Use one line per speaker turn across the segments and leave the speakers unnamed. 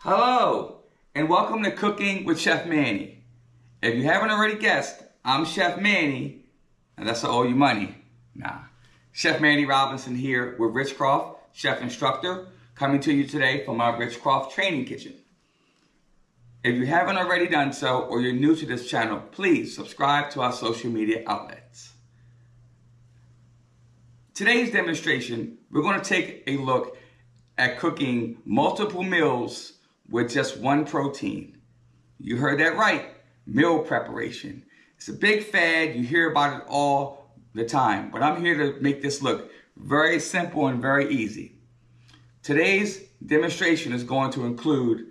Hello, and welcome to Cooking with Chef Manny. If you haven't already guessed, I'm Chef Manny, and that's to owe you money. Nah. Chef Manny Robinson here with Richcroft, Chef Instructor, coming to you today from our Richcroft Training Kitchen. If you haven't already done so, or you're new to this channel, please subscribe to our social media outlets. Today's demonstration, we're going to take a look at cooking multiple meals with just one protein. You heard that right, meal preparation. It's a big fad, you hear about it all the time, but I'm here to make this look very simple and very easy. Today's demonstration is going to include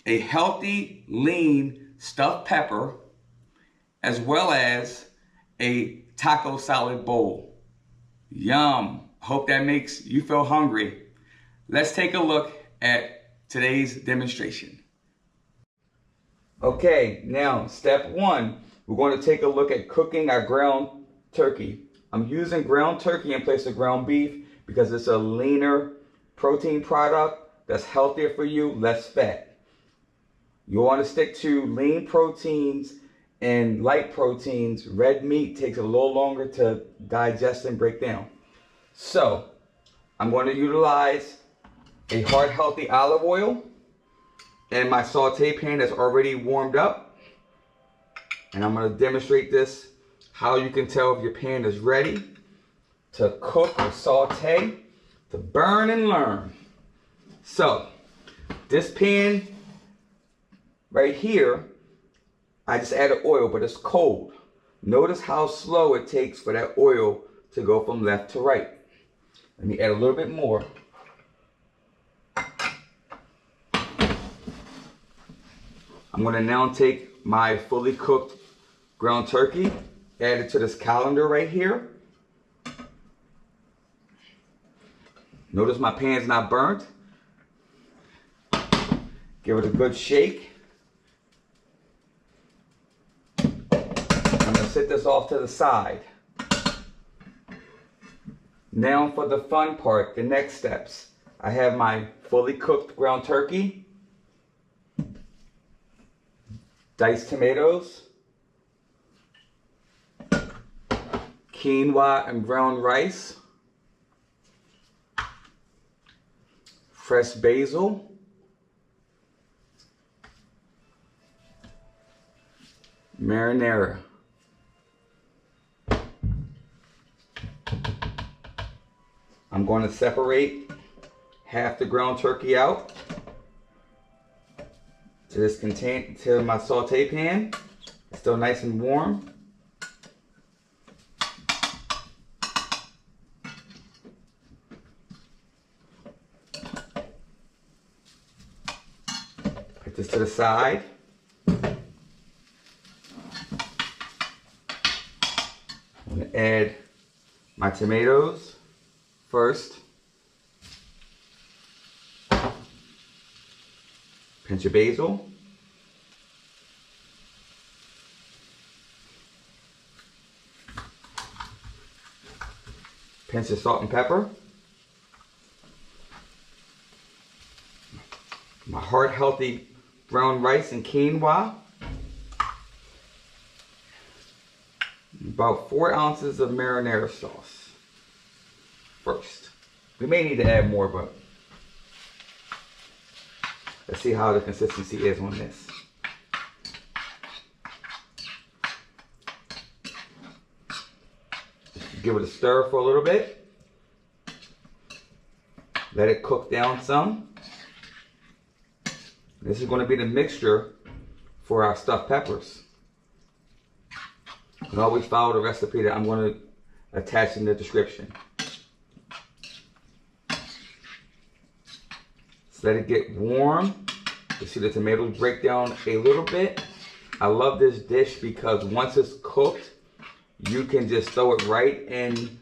a healthy, lean stuffed pepper, as well as a taco salad bowl. Yum, hope that makes you feel hungry. Let's take a look at today's demonstration. Okay, now step one, we're going to take a look at cooking our ground turkey. I'm using ground turkey in place of ground beef because it's a leaner protein product that's healthier for you, less fat. You want to stick to lean proteins and light proteins. Red meat takes a little longer to digest and break down. So I'm going to utilize a heart healthy olive oil and my saute pan that's already warmed up. And I'm going to demonstrate this, how you can tell if your pan is ready to cook or saute, to burn and learn. So this pan right here, I just added oil, but it's cold. Notice how slow it takes for that oil to go from left to right. Let me add a little bit more. I'm going to now take my fully cooked ground turkey, add it to this colander right here. Notice my pan's not burnt. Give it a good shake. I'm going to set this off to the side. Now for the fun part, the next steps. I have my fully cooked ground turkey, diced tomatoes, quinoa and brown rice, fresh basil, marinara. I'm going to separate half the ground turkey out to my saute pan. It's still nice and warm. Put this to the side. I'm going to add my tomatoes first. Pinch of basil. Pinch of salt and pepper. My heart healthy brown rice and quinoa. About 4 ounces of marinara sauce first. We may need to add more, but let's see how the consistency is on this. Give it a stir for a little bit. Let it cook down some. This is going to be the mixture for our stuffed peppers. You can always follow the recipe that I'm going to attach in the description. So let it get warm. You see the tomatoes break down a little bit. I love this dish because once it's cooked, you can just throw it right in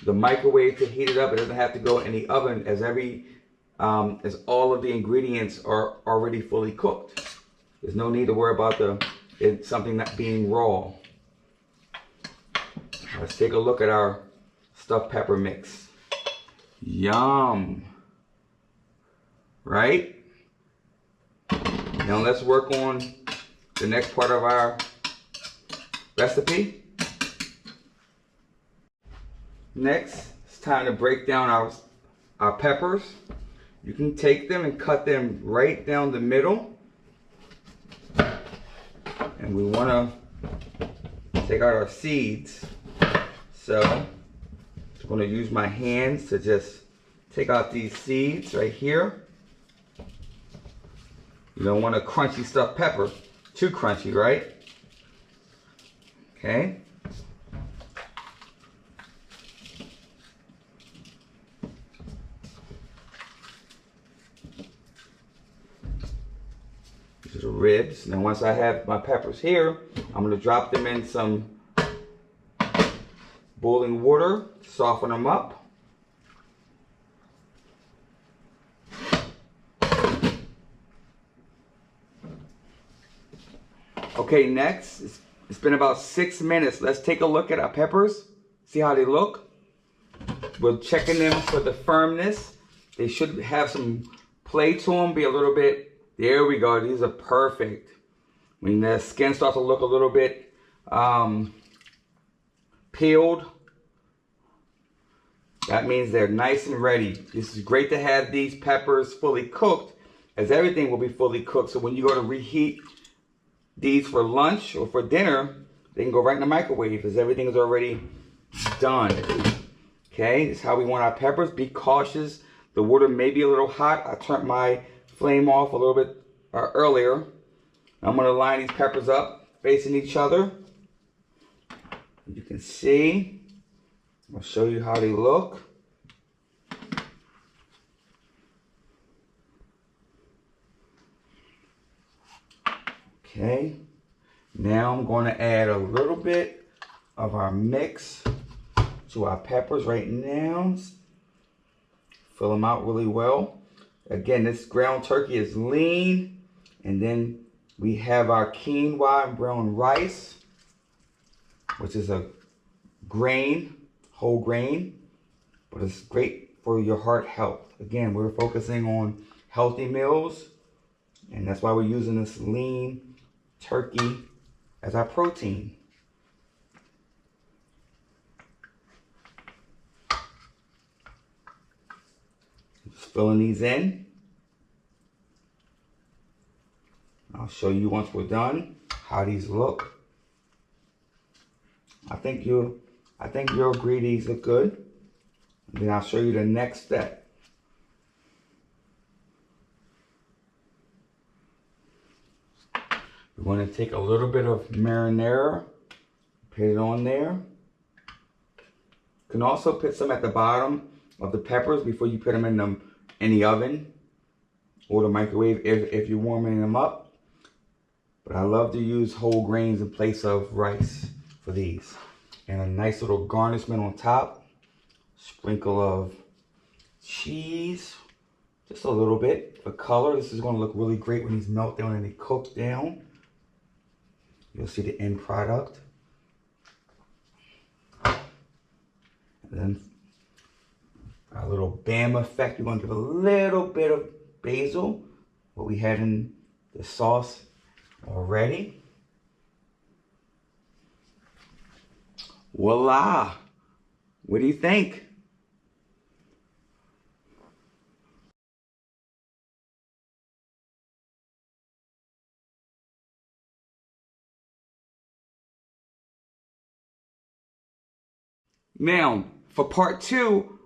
the microwave to heat it up. It doesn't have to go in the oven as all of the ingredients are already fully cooked. There's no need to worry about something not being raw. Let's take a look at our stuffed pepper mix. Yum. Right? Now let's work on the next part of our recipe. Next, it's time to break down our peppers. You can take them and cut them right down the middle. And we want to take out our seeds. So I'm going to use my hands to just take out these seeds right here. You don't want a crunchy stuffed pepper. Too crunchy, right? Okay. These are the ribs. Now once I have my peppers here, I'm going to drop them in some boiling water, soften them up. Okay, next, it's been about 6 minutes. Let's take a look at our peppers, see how they look. We're checking them for the firmness. They should have some play to them, be a little bit, there we go, these are perfect. When the skin starts to look a little bit peeled, that means they're nice and ready. This is great to have these peppers fully cooked, as everything will be fully cooked. So when you go to reheat these for lunch or for dinner, they can go right in the microwave as everything is already done. Okay, this is how we want our peppers. Be cautious. The water may be a little hot. I turned my flame off a little bit earlier. I'm going to line these peppers up facing each other. You can see. I'll show you how they look. Okay, now I'm going to add a little bit of our mix to our peppers right now. Fill them out really well. Again, this ground turkey is lean. And then we have our quinoa and brown rice, which is a grain, whole grain, but it's great for your heart health. Again, we're focusing on healthy meals, and that's why we're using this lean turkey as our protein. Just filling these in. I'll show you once we're done how these look. I think you'll agree these look good. And then I'll show you the next step. We're going to take a little bit of marinara, put it on there. You can also put some at the bottom of the peppers before you put them in the oven or the microwave if you're warming them up. But I love to use whole grains in place of rice for these. And a nice little garnishment on top. Sprinkle of cheese, just a little bit for color. This is going to look really great when these melt down and they cook down. You'll see the end product. And then our little bam effect, we're going to give a little bit of basil, what we had in the sauce already. Voila! What do you think? Now, for part 2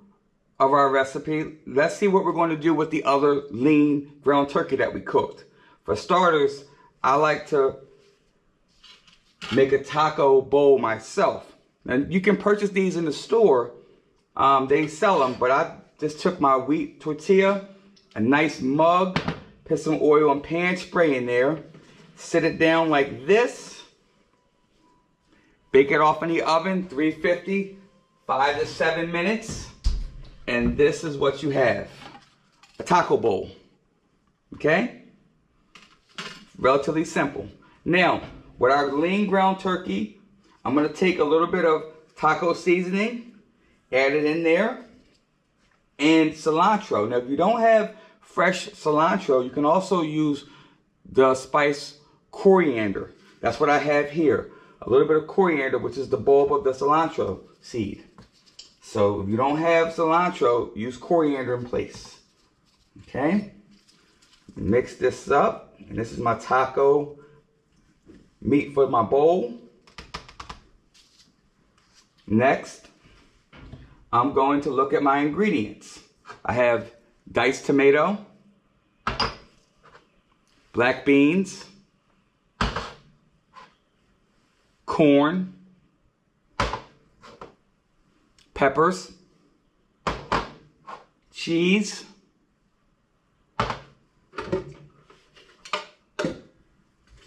of our recipe, let's see what we're going to do with the other lean ground turkey that we cooked. For starters, I like to make a taco bowl myself. And you can purchase these in the store. They sell them, but I just took my wheat tortilla, a nice mug, put some oil and pan spray in there, sit it down like this, bake it off in the oven, 350, 5 to 7 minutes, and this is what you have, a taco bowl, okay? Relatively simple. Now, with our lean ground turkey, I'm gonna take a little bit of taco seasoning, add it in there, and cilantro. Now, if you don't have fresh cilantro, you can also use the spice coriander. That's what I have here. A little bit of coriander, which is the bulb of the cilantro seed. So if you don't have cilantro, use coriander in place. Okay? Mix this up. And this is my taco meat for my bowl. Next, I'm going to look at my ingredients. I have diced tomato, black beans, corn, peppers, cheese,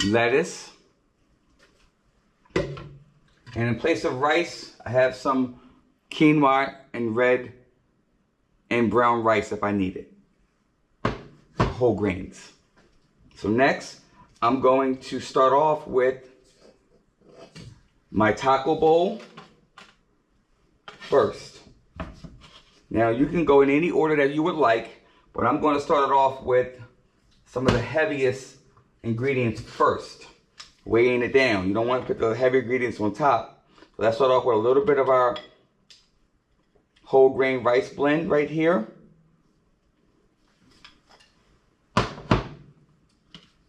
lettuce, and in place of rice, I have some quinoa and red and brown rice if I need it. Whole grains. So next, I'm going to start off with my taco bowl first. Now you can go in any order that you would like, but I'm going to start it off with some of the heaviest ingredients first, weighing it down. You don't want to put the heavy ingredients on top. So let's start off with a little bit of our whole grain rice blend right here.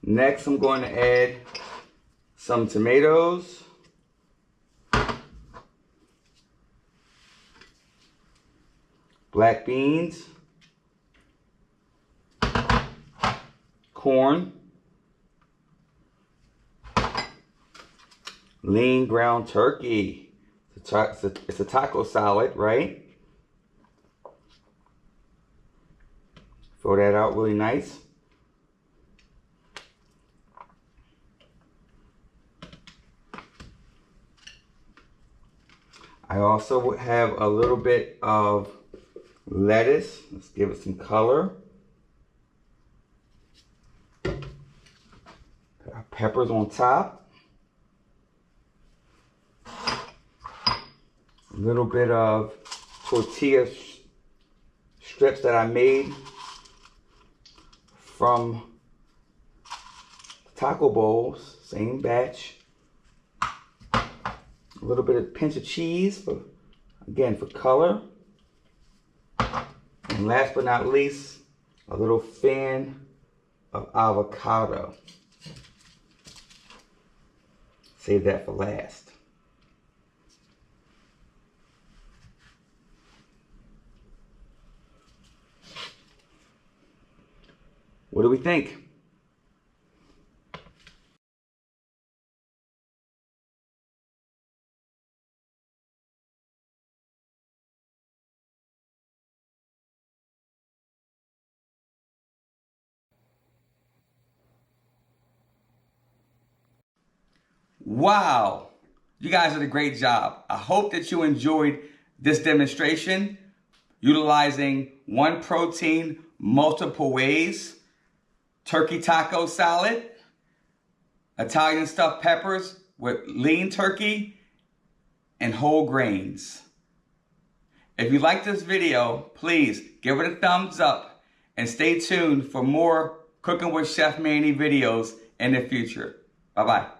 Next, I'm going to add some tomatoes, black beans, corn, lean ground turkey. It's a taco salad, right? Throw that out really nice. I also have a little bit of lettuce. Let's give it some color. Put our peppers on top. A little bit of tortilla strips that I made from taco bowls, same batch. A little bit of pinch of cheese for, again, for color. And last but not least, a little fan of avocado. Save that for last. What do we think? Wow, you guys did a great job. I hope that you enjoyed this demonstration utilizing one protein multiple ways: turkey taco salad, Italian stuffed peppers with lean turkey, and whole grains. If you like this video, please give it a thumbs up and stay tuned for more Cooking with Chef Manny videos in the future. Bye-bye.